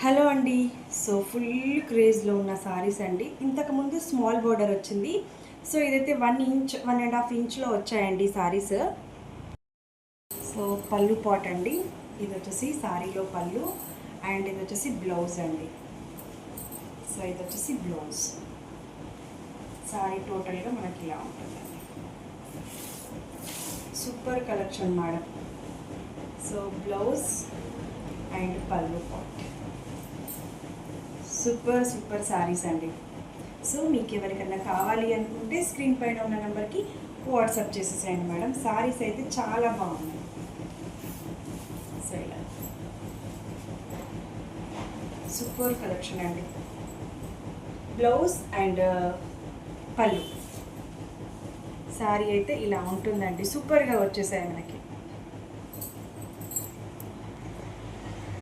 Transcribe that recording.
Hello అండి. So full క్రేజ్లో ఉన్న సారీస్ అండి. ఇంతకుముందు స్మాల్ బోర్డర్ వచ్చింది. సో ఇదైతే 1 ఇంచ్ 1.5 ఇంచ్లో వచ్చాయండి సారీస్. సో పళ్ళు పాట్ అండి. ఇది వచ్చేసి సారీలో పళ్ళు అండ్ ఇది వచ్చేసి బ్లౌజ్ అండి. సో ఇది వచ్చేసి బ్లౌజ్. సారీ టోటల్గా మనకి ఇలా ఉంటుందండి. Super collection madam. So blouse and పళ్ళు పాట్ సూపర్ శారీస్ అండి. సో మీకు ఎవరికైనా కావాలి అనుకుంటే స్క్రీన్ పైన ఉన్న నెంబర్కి వాట్సాప్ చేసేసేయండి మేడం. శారీస్ అయితే చాలా బాగున్నాయి. సో ఇలా సూపర్ కలెక్షన్ అండి. బ్లౌజ్ అండ్ పళ్ళు శారీ అయితే ఇలా ఉంటుందండి. సూపర్గా వచ్చేసాయి మనకి.